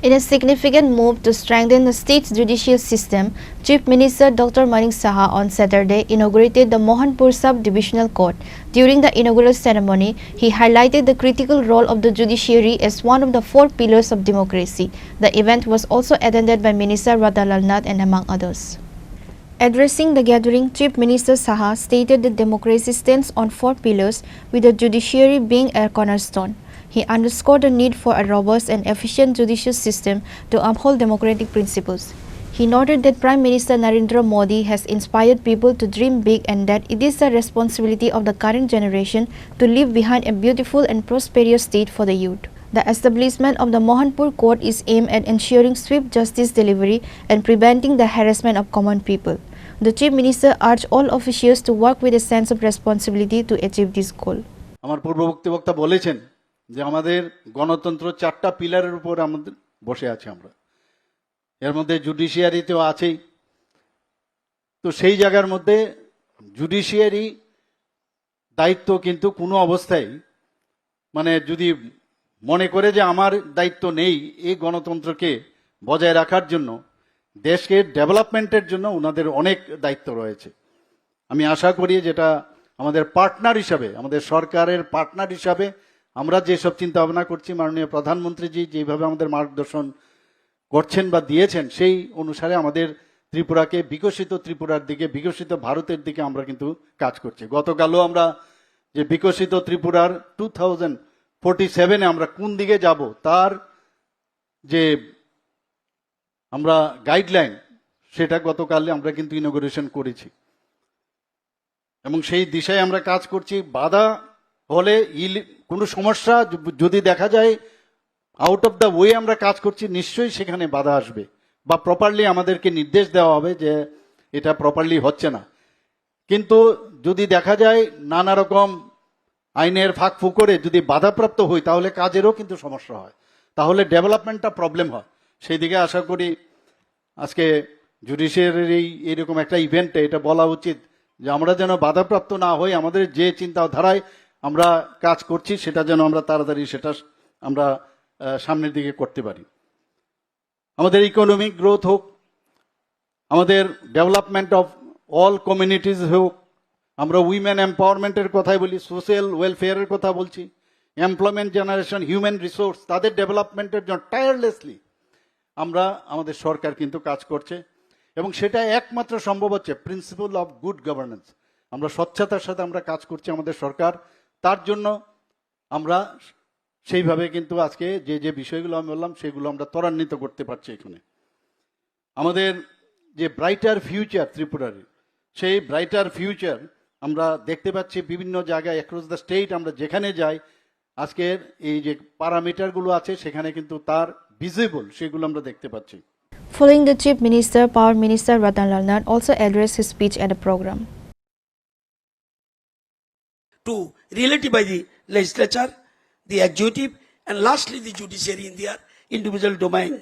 In a significant move to strengthen the state's judicial system, Chief Minister Dr. Manik Saha on Saturday inaugurated the Mohanpur Sub-Divisional Court. During the inaugural ceremony, he highlighted the critical role of the judiciary as one of the four pillars of democracy. The event was also attended by Minister Radhalal Nath and among others. Addressing the gathering, Chief Minister Saha stated that democracy stands on four pillars, with the judiciary being a cornerstone. He underscored the need for a robust and efficient judicial system to uphold democratic principles. He noted that Prime Minister Narendra Modi has inspired people to dream big and that it is the responsibility of the current generation to leave behind a beautiful and prosperous state for the youth. The establishment of the Mohanpur court is aimed at ensuring swift justice delivery and preventing the harassment of common people. The Chief Minister urged all officials to work with a sense of responsibility to achieve this goal. আমার পূর্ববর্তী বক্তা বলেছেন যে আমাদের গণতন্ত্র চারটা পিলারের উপর আমাদের বসে আছে আমরা, এর মধ্যে জুডিশিয়ারিতেও আছেই। তো সেই জায়গার মধ্যে জুডিশিয়ারি দায়িত্ব কিন্তু কোনো অবস্থায় মানে যদি মনে করে যে আমার দায়িত্ব নেই, এই গণতন্ত্রকে বজায় রাখার জন্য, দেশকে ডেভেলপমেন্টের জন্য ওনাদের অনেক দায়িত্ব রয়েছে। আমি আশা করি যেটা আমাদের পার্টনার হিসাবে, আমাদের সরকারের পার্টনার হিসাবে আমরা যেসব চিন্তা ভাবনা করছি, মাননীয় প্রধানমন্ত্রীজি যেভাবে আমাদের মার্গদর্শন করছেন বা দিয়েছেন, সেই অনুসারে আমাদের ত্রিপুরাকে বিকশিত ত্রিপুরার দিকে, বিকশিত ভারতের দিকে আমরা কিন্তু কাজ করছি। গতকালও আমরা যে বিকশিত ত্রিপুরার 2047-এ আমরা কোন দিকে যাব তার যে আমরা গাইডলাইন, সেটা গতকালে আমরা কিন্তু ইনোগ্রেশন করেছি এবং সেই দিশায় আমরা কাজ করছি। বাধা হলে কোনো সমস্যা যদি দেখা যায় আউট অফ দ্য ওয়ে আমরা কাজ করছি, নিশ্চয়ই সেখানে বাধা আসবে বা প্রপারলি আমাদেরকে নির্দেশ দেওয়া হবে যে এটা প্রপারলি হচ্ছে না। কিন্তু যদি দেখা যায় নানা রকম আইনের ফাঁক ফুকরে যদি বাধাপ্রাপ্ত হই, তাহলে কাজেরও কিন্তু সমস্যা হয়, তাহলে ডেভেলপমেন্টটা প্রবলেম হয়। সেই দিকে আশা করি আজকে জুডিশিয়ারি এইরকম একটা ইভেন্টে এটা বলা উচিত যে আমরা যেন বাধাপ্রাপ্ত না হই, আমাদের যে চিন্তাধারায় আমরা কাজ করছি সেটা যেন আমরা তাড়াতাড়ি সেটা আমরা সামনের দিকে করতে পারি। আমাদের ইকোনমিক গ্রোথ হোক, আমাদের ডেভেলপমেন্ট অফ অল কমিউনিটিজ হোক, আমরা উইমেন এম্পাওয়ারমেন্টের কথাই বলি, সোশ্যাল ওয়েলফেয়ারের কথা বলছি, এমপ্লয়মেন্ট জেনারেশন, হিউম্যান রিসোর্স, তাদের ডেভেলপমেন্টের জন্য টায়ারলেসলি আমরা আমাদের সরকার কিন্তু কাজ করছে এবং সেটা একমাত্র সম্ভব হচ্ছে প্রিন্সিপাল অফ গুড গভর্নেন্স। আমরা স্বচ্ছতার সাথে আমরা কাজ করছি আমাদের সরকার, তার জন্য আমরা সেইভাবে কিন্তু আজকে যে যে বিষয়গুলো আমি বললাম সেগুলো আমরা ত্বরান্বিত করতে পারছি। এখানে আমাদের যে ব্রাইটার ফিউচার ত্রিপুরার, সেই ব্রাইটার ফিউচার আমরা দেখতে পাচ্ছি বিভিন্ন জায়গায় অ্যাক্রস দ্য স্টেট। আমরা যেখানে যাই আজকের এই যে প্যারামিটারগুলো আছে সেখানে কিন্তু তার ভিজিবল, সেগুলো আমরা দেখতে পাচ্ছি। Following the Chief Minister, Power Minister Radhalal Nath also addressed his speech at the program. To reality by the legislature, the executive, and lastly the judiciary in their individual domain.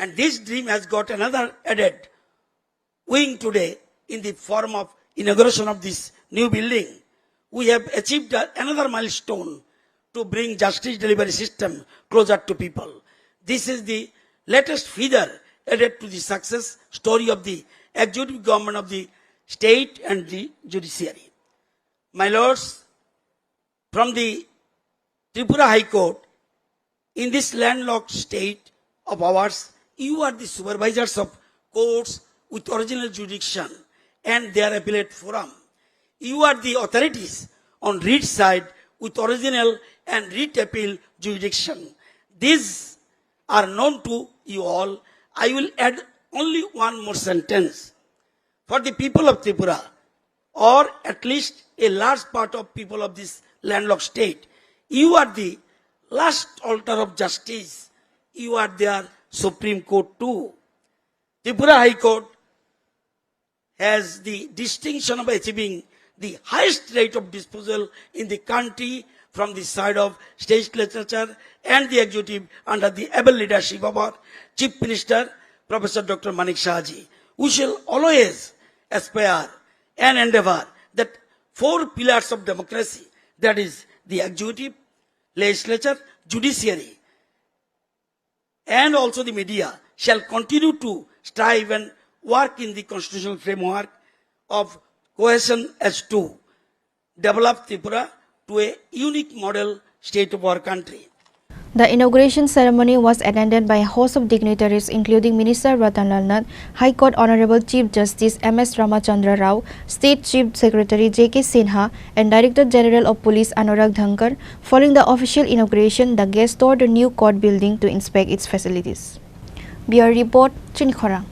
And this dream has got another added wing today in the form of inauguration of this new building. We have achieved another milestone to bring justice delivery system closer to people. This is the latest feather added to the success story of the executive government of the state and the judiciary. My lords, from the Tripura High Court, in this landlocked state of ours, you are the supervisors of courts with original jurisdiction and their appellate forum. You are the authorities on writ side with original and writ appeal jurisdiction. These are known to you all. I will add only one more sentence. For the people of Tripura, or at least a large part of people of this landlocked state, you are the last altar of justice. You are their Supreme Court too. Tripura High Court has the distinction of achieving the highest rate of disposal in the country from the side of state legislature and the executive under the able leadership of our Chief Minister, Professor Dr. Manik Sahaji. We shall always aspire and endeavor that four pillars of democracy, that is the executive, legislature, judiciary, and also the media shall continue to strive and work in the constitutional framework of cohesion as to develop Tripura to a unique model state of our country. The inauguration ceremony was attended by a host of dignitaries including Minister Ratanlal Nath, High Court Honorable Chief Justice M.S. Ramachandra Rao, State Chief Secretary J.K. Sinha and Director General of Police Anurag Dhankar. Following the official inauguration, the guests toured the new court building to inspect its facilities. Bureau Report, Chinkhora.